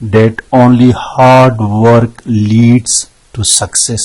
that only hard work leads to success।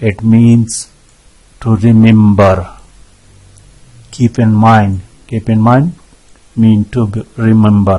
It means to remember, keep in mind mean to remember।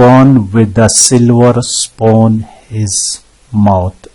born with the silver spoon his mouth।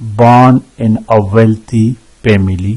born in a wealthy family,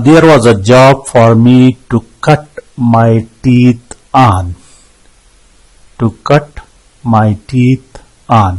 there was a job for me to cut my teeth on। to cut my teeth on,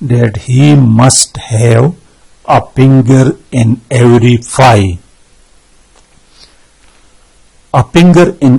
that he must have a finger in every pie। a finger in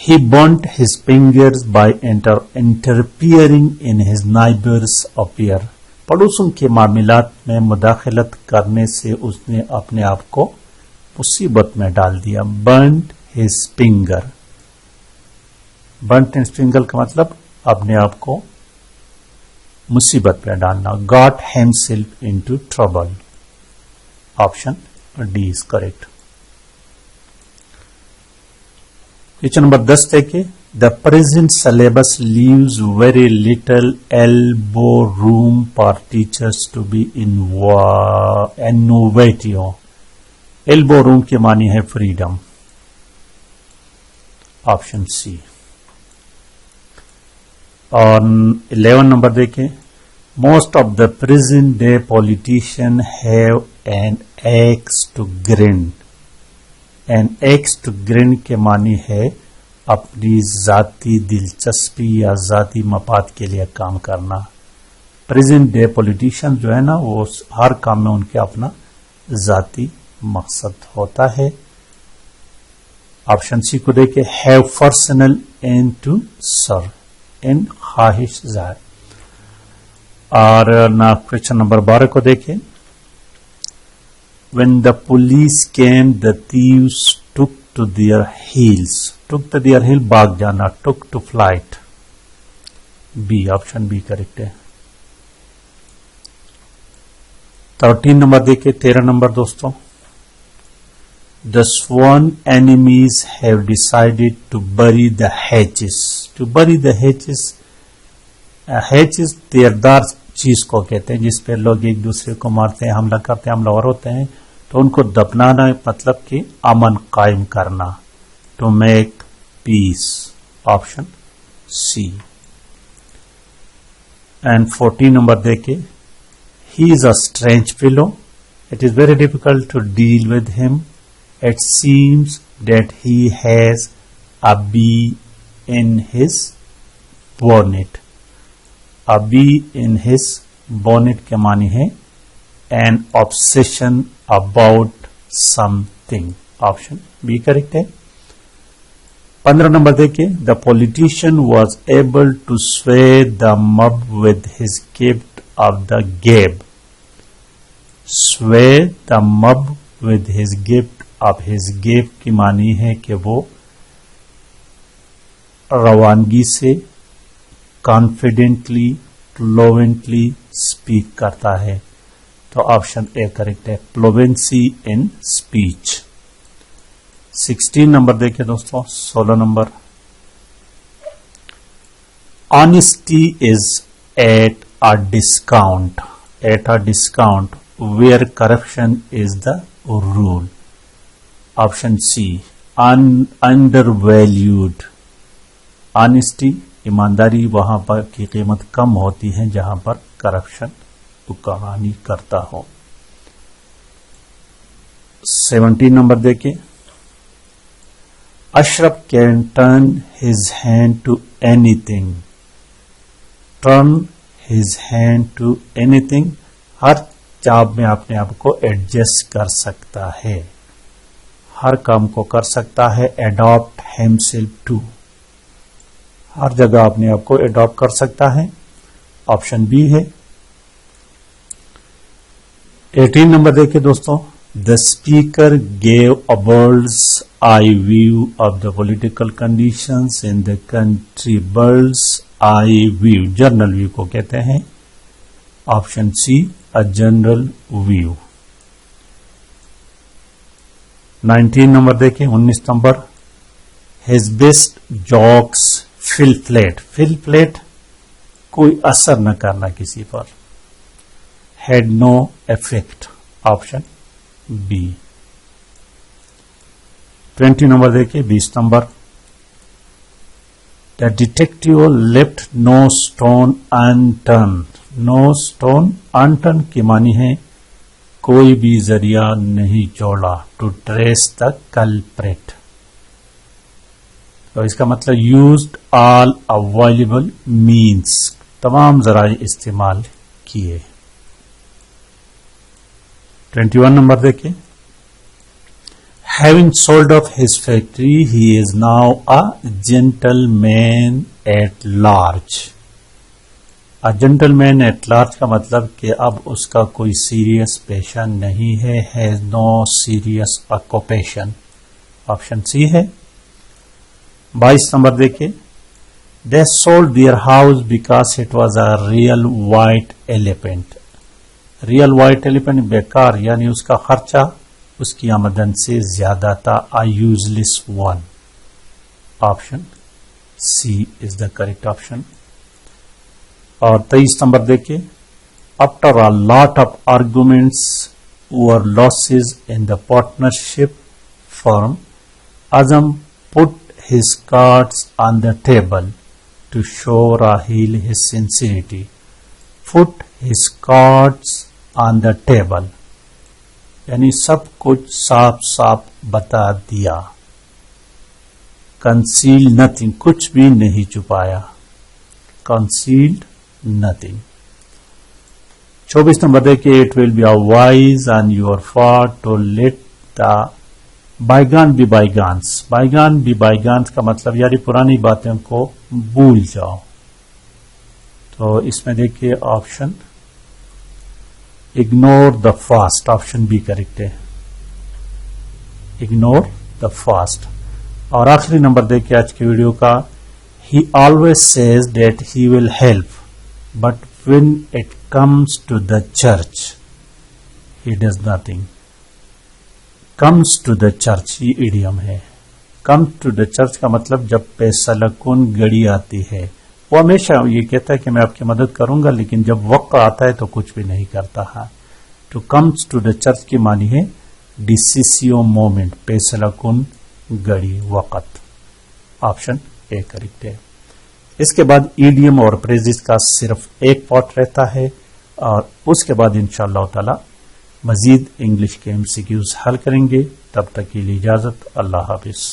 He burnt his fingers by interfering in his neighbor's affair. پڑوسوں کے معاملات میں مداخلت کرنے سے اس نے اپنے آپ کو مصیبت میں ڈال دیا. burnt his finger. burnt his finger کا مطلب اپنے آپ کو مصیبت میں ڈالنا. got himself into trouble. Option D is correct. Question number 10 دیکھیں. The present syllabus leaves very little elbow room for teachers to be innovative. Elbow room کے معنی ہے freedom. Option C. اور 11 نمبر دیکھیں. Most of the present day politicians have an axe to grind. An axe to grind کے معنی ہے اپنی ذاتی دلچسپی یا ذاتی مفاد کے لیے کام کرنا. پریزنٹ ڈے پولیٹیشین جو ہے نا وہ ہر کام میں ان کے اپنا ذاتی مقصد ہوتا ہے. آپشن سی کو دیکھیں. Have personal end to serve. ان خواہش ظاہر. اور کوشچن نمبر 12 کو دیکھیں. When the police came, the thieves took to their heels. Took to their heel بھاگ جانا. Took to flight. B. Option B correct ہے. 13 نمبر دیکھیں. 13 نمبر دوستوں. The sworn enemies have decided to bury the hatches. To bury the hatches. Hatches تیردار چیز کو کہتے ہیں جس پہ لوگ ایک دوسرے کو مارتے ہیں, حملہ کرتے ہیں, حملہ ور ہوتے ہیں, تو ان کو دفنانا مطلب کہ امن قائم کرنا. To make peace. Option C. And 14 number دیکھیں. He is a strange fellow. It is very difficult to deal with him. It seems that he has a bee in his bonnet. A bee in his bonnet کے معنی ہے an obsession about something. Option B correct ہے. 15 number دیکھیں. The politician was able to sway the mob with his gift of the gab. Sway the mob with his gift of his gab کی معنی ہے کہ وہ روانگی سے confidently fluently speak کرتا ہے. تو آپشن اے کریکٹ ہے. Fluency in speech. 16 نمبر دیکھیں دوستوں. 16 نمبر. Honesty is at a discount. At a discount where corruption is the rule. Option C. Undervalued. Honesty ایمانداری وہاں پر کی قیمت کم ہوتی ہے جہاں پر کرپشن حکمرانی کرتا ہو. 17 نمبر دیکھیں. Ashraf can turn his hand to anything. Turn his hand to anything. ہر جاب میں اپنے آپ کو ایڈجسٹ کر سکتا ہے, ہر کام کو کر سکتا ہے. اڈاپٹ ہم سیلف ٹو. ہر جگہ اپنے آپ کو اڈاپٹ کر سکتا ہے. آپشن بی ہے. 18 نمبر دیکھیں دوستوں. The speaker gave a bird's eye view of the political conditions in the country. Bird's eye view general view کو کہتے ہیں. Option C a general view. 19 number دیکھیں. 19 number. His best jokes fell flat. Fell flat کوئی اثر نہ کرنا کسی پر. Had no effect. Option B. 20 number دیکھیں. 20 number. The detective left no stone unturned. No stone unturned کی معنی ہے کوئی بھی ذریعہ نہیں چھوڑا. To trace the culprit. تو اس کا مطلب یوزڈ آل اویلیبل مینس. تمام ذرائع استعمال کیے. 21 نمبر دیکھیں. Having sold off his factory, he is now a gentleman at large. A gentleman at large کا مطلب کہ اب اس کا کوئی سیریس پیشہ نہیں ہے. has no serious occupation. Option C ہے. 22 نمبر دیکھیں. They sold their house because it was a real white elephant. Real white elephant بیکار یعنی اس کا خرچہ اس کی آمدن سے زیادہ تھا. a useless one. Option C is the correct option. اور 23 نمبر دیکھیں. after a lot of arguments over losses in the partnership firm, Azam put his cards on the table to show Rahil his sincerity. Put his cards on the table یعنی سب کچھ صاف صاف بتا دیا. conceal nothing کچھ بھی نہیں چھپایا. concealed nothing. 24 نمبر دیکھیں. it will be a wise on your part to let the bygone be bygones. bygone be bygones کا مطلب یعنی پرانی باتوں کو بھول جاؤ. تو اس میں دیکھیے option ignore the fast. Option B correct ہے. Ignore the fast. اور آخری نمبر دیکھیے آج کی ویڈیو کا. He always says that he will help but when it comes to the church he does nothing. Comes to the church یہ idiom ہے. کم ٹو دا چرچ کا مطلب جب پیسہ کن گڑی آتی ہے وہ ہمیشہ یہ کہتا ہے کہ میں آپ کی مدد کروں گا لیکن جب وقت آتا ہے تو کچھ بھی نہیں کرتا ہے. To comes to the church کی معنی ہے ڈیسیسیو مومنٹ فیصلہ کن گڑی وقت. آپشن اے کریکٹ ہے. اس کے بعد ایڈیم اور پریزز کا صرف ایک پارٹ رہتا ہے اور اس کے بعد انشاءاللہ تعالی مزید انگلش کے MCQs حل کریں گے. تب تک کے لیے اجازت. اللہ حافظ.